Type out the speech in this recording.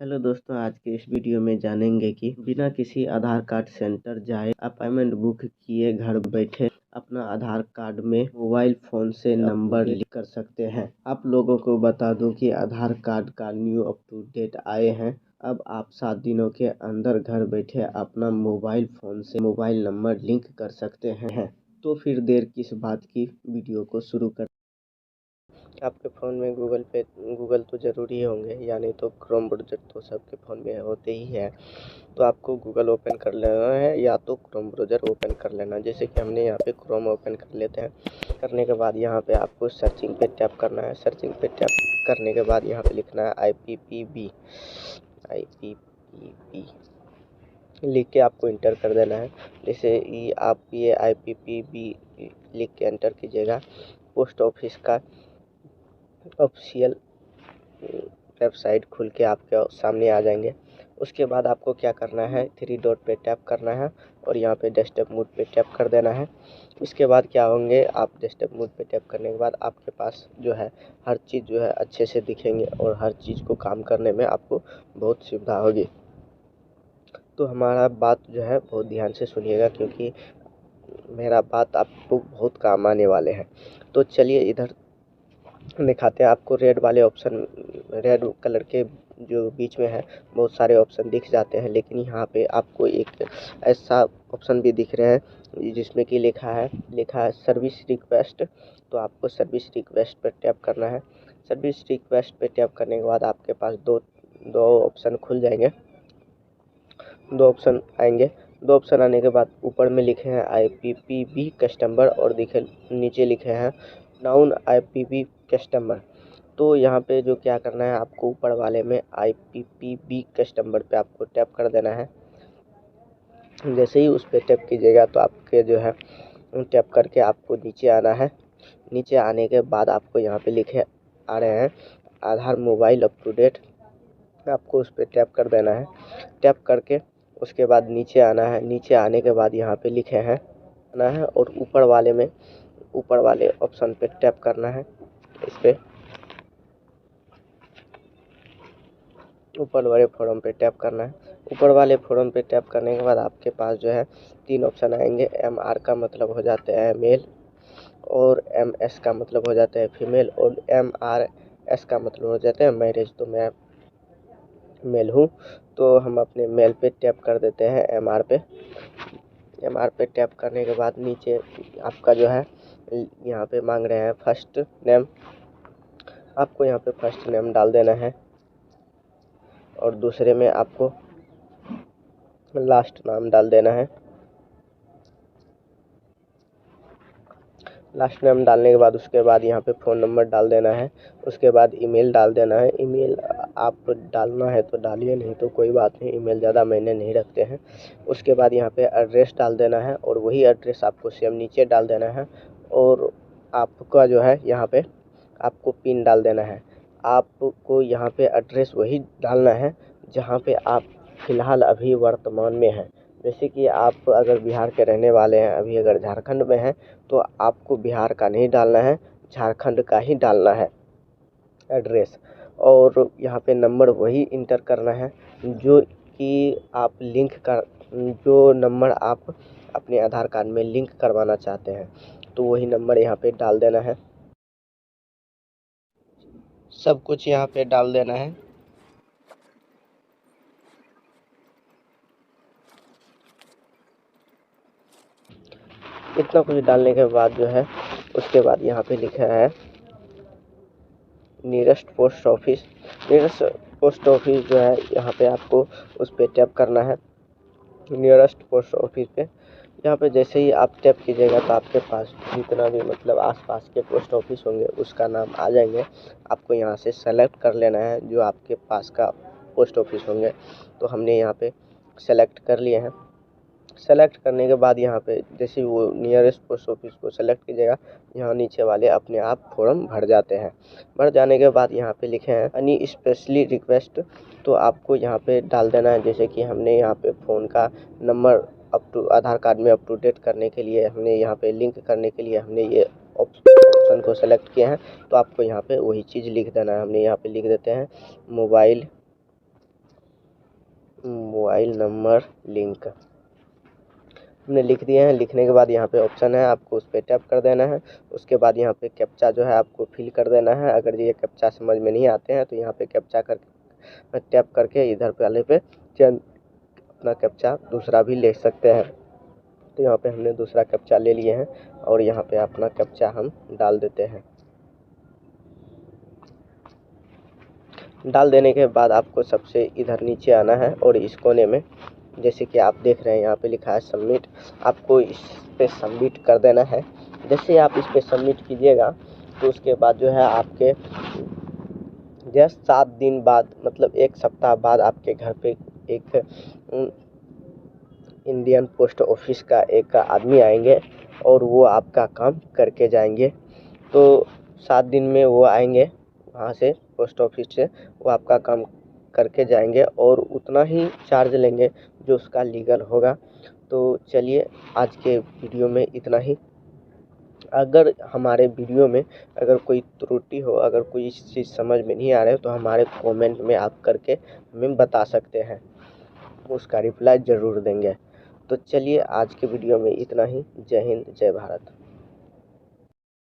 Hello दोस्तों, आज के इस वीडियो में जानेंगे कि बिना किसी आधार कार्ड सेंटर जाए अपॉइंटमेंट बुक किए घर बैठे अपना आधार कार्ड में मोबाइल फ़ोन से नंबर लिंक कर सकते हैं। आप लोगों को बता दूं कि आधार कार्ड का न्यू अप टू डेट आए हैं। अब आप 7 दिनों के अंदर घर बैठे अपना मोबाइल फ़ोन से मोबाइल नंबर लिंक कर सकते हैं। तो फिर देर किस बात की, वीडियो को शुरू कर। आपके फ़ोन में गूगल तो ज़रूरी होंगे, यानी तो क्रोम ब्राउज़र तो सबके फ़ोन में होते ही है। तो आपको गूगल ओपन कर लेना है या तो क्रोम ब्राउज़र ओपन कर लेना। जैसे कि हमने यहाँ पे क्रोम ओपन कर लेते हैं। करने के बाद यहाँ पे आपको सर्चिंग पे टैप करना है। सर्चिंग पे टैप करने के बाद यहाँ पे लिखना है IPPB लिख के आपको इंटर कर देना है। जैसे आप ये IPPB लिख के एंटर कीजिएगा, पोस्ट ऑफिस का ऑफिशियल वेबसाइट खुल के आपके सामने आ जाएंगे। उसके बाद आपको क्या करना है, 3 डॉट पे टैप करना है और यहाँ पे डेस्कटॉप मोड पे टैप कर देना है। इसके बाद क्या होंगे, आप डेस्कटॉप मोड पे टैप करने के बाद आपके पास जो है हर चीज़ जो है अच्छे से दिखेंगे और हर चीज़ को काम करने में आपको बहुत सुविधा होगी। तो हमारा बात जो है बहुत ध्यान से सुनिएगा, क्योंकि मेरा बात आपको बहुत काम आने वाले हैं। तो चलिए इधर दिखाते हैं आपको। रेड वाले ऑप्शन, रेड कलर के जो बीच में है बहुत सारे ऑप्शन दिख जाते हैं, लेकिन यहाँ पे आपको एक ऐसा ऑप्शन भी दिख रहे हैं जिसमें कि लिखा है सर्विस रिक्वेस्ट। तो आपको सर्विस रिक्वेस्ट पर टैप करना है। सर्विस रिक्वेस्ट पे टैप करने के बाद आपके पास दो ऑप्शन खुल जाएंगे, दो ऑप्शन आएंगे। दो ऑप्शन आने के बाद ऊपर में लिखे हैं IPPB कस्टमर और नीचे लिखे हैं नाउन IPPB कस्टमर। तो यहाँ पे जो क्या करना है, आपको ऊपर वाले में IPPB कस्टमर पे आपको टैप कर देना है। जैसे ही उस पर टैप कीजिएगा तो आपके जो है टैप करके आपको नीचे आना है। नीचे आने के बाद आपको यहाँ पे लिखे आ रहे हैं आधार मोबाइल अप टू डेट। आपको उस पर टैप कर देना है। टैप करके उसके बाद नीचे आना है। नीचे आने के बाद यहाँ पे लिखे हैं आना है और ऊपर वाले ऑप्शन पे टैप करना है। इस पे ऊपर वाले फॉर्म पे टैप करना है। ऊपर वाले फॉर्म पे टैप करने के बाद आपके पास जो है 3 ऑप्शन आएंगे। MR का मतलब हो जाता है मेल, और MS का मतलब हो जाता है फीमेल, और MRS का मतलब हो जाता है मैरिज। तो मैं मेल हूँ, तो हम अपने मेल पे टैप कर देते हैं MR पे। MR पे टैप करने के बाद नीचे आपका जो है यहाँ पे मांग रहे हैं फर्स्ट नेम। आपको यहाँ पे फर्स्ट नेम डाल देना है और दूसरे में आपको लास्ट नाम डाल देना है। लास्ट नेम डालने के बाद उसके बाद यहाँ पे फ़ोन नंबर डाल देना है। उसके बाद ईमेल डाल देना है। ईमेल आप डालना है तो डालिए, नहीं तो कोई बात नहीं, ईमेल ज़्यादा मायने नहीं रखते हैं। उसके बाद यहाँ पे एड्रेस डाल देना है और वही एड्रेस आपको सेम नीचे डाल देना है। और आपका जो है यहाँ पे आपको पिन डाल देना है। आपको यहाँ पे एड्रेस वही डालना है जहाँ पे आप फ़िलहाल अभी वर्तमान में हैं। जैसे कि आप अगर बिहार के रहने वाले हैं, अभी अगर झारखंड में हैं, तो आपको बिहार का नहीं डालना है, झारखंड का ही डालना है एड्रेस। और यहाँ पे नंबर वही इंटर करना है जो कि आप जो नंबर आप अपने आधार कार्ड में लिंक करवाना चाहते हैं, तो वही नंबर यहाँ पे डाल देना है। सब कुछ यहाँ पे डाल देना है। इतना कुछ डालने के बाद जो है उसके बाद यहाँ पे लिखा है nearest post office. Nearest post office जो है यहाँ पे आपको उस पर टैप करना है, नियरेस्ट पोस्ट ऑफिस पे। यहाँ पे जैसे ही आप टैप कीजिएगा तो आपके पास जितना भी मतलब आसपास के पोस्ट ऑफिस होंगे उसका नाम आ जाएंगे। आपको यहाँ से सेलेक्ट कर लेना है जो आपके पास का पोस्ट ऑफिस होंगे। तो हमने यहाँ पे सेलेक्ट कर लिए हैं। सेलेक्ट करने के बाद यहाँ पे जैसे वो नियरेस्ट पोस्ट ऑफिस को सेलेक्ट कीजिएगा, यहाँ नीचे वाले अपने आप फॉर्म भर जाते हैं। भर जाने के बाद यहाँ पे लिखे हैं एनी स्पेशली रिक्वेस्ट। तो आपको यहाँ पे डाल देना है। जैसे कि हमने यहाँ पे फ़ोन का नंबर आधार कार्ड में अप टू डेट करने के लिए, हमने यहाँ पे लिंक करने के लिए हमने ये ऑप्शन को सेलेक्ट किया है। तो आपको यहाँ पे वही चीज़ लिख देना है। हमने यहाँ पे लिख देते हैं मोबाइल मोबाइल नंबर लिंक हमने लिख दिए हैं। लिखने के बाद यहाँ पे ऑप्शन है, आपको उस पर टैप कर देना है। उसके बाद यहाँ पे कैप्चा जो है आपको फिल कर देना है। अगर ये कैप्चा समझ में नहीं आते हैं तो यहाँ पे कैप्चा कर टैप करके इधर वाले पे चेंज अपना कैप्चा दूसरा भी ले सकते हैं। तो यहाँ पे हमने दूसरा कैप्चा ले लिए हैं और यहाँ पे अपना कैप्चा हम डाल देते हैं। डाल देने के बाद आपको सबसे इधर नीचे आना है और इस कोने में जैसे कि आप देख रहे हैं यहाँ पे लिखा है सबमिट, आपको इस पे सबमिट कर देना है। जैसे आप इस पे सबमिट कीजिएगा तो उसके बाद जो है आपके जस्ट 7 दिन बाद मतलब 1 सप्ताह बाद आपके घर पे एक इंडियन पोस्ट ऑफिस का एक आदमी आएंगे और वो आपका काम करके जाएंगे। तो 7 दिन में वो आएंगे वहाँ से पोस्ट ऑफिस से, वो आपका काम करके जाएंगे और उतना ही चार्ज लेंगे जो उसका लीगल होगा। तो चलिए आज के वीडियो में इतना ही। अगर हमारे वीडियो में अगर कोई त्रुटि हो, अगर कोई चीज़ समझ में नहीं आ रहा है तो हमारे कमेंट में आप करके हमें बता सकते हैं, उसका रिप्लाई ज़रूर देंगे। तो चलिए आज के वीडियो में इतना ही। जय हिंद, जय भारत।